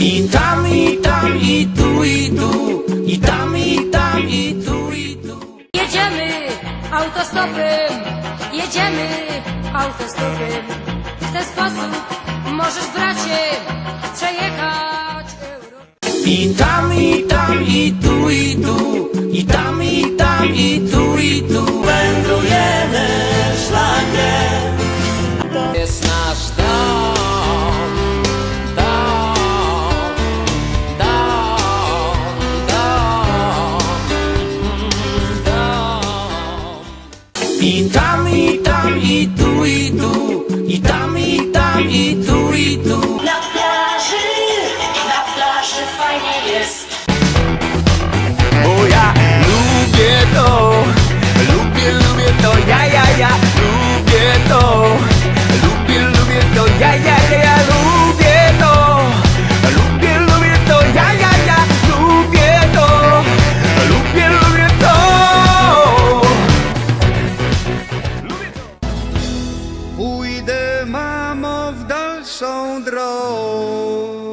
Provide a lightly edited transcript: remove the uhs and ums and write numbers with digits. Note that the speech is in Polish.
I tam, i tam, i tu, i tu. I tam, i tam, i tu, i tu. Jedziemy autostopem, jedziemy autostopem. W ten sposób możesz, bracie, przejechać Europę. I tam, i tam, i tu, i tu. I tam, i tam, i tu, i tu. Wędrujemy szlakiem. To jest nasz dom, dom, dom, dom, dom. I tam, i tam, i tu, i tu. I tam, i tam, i tu, i tu. Na plaży fajnie jest. Bo ja lubię to, lubię to, ja, lubię to, lubię to, ja, lubię to, lubię to, ja, lubię to, lubię to. Pójdę, mamo, w dalszą drogę.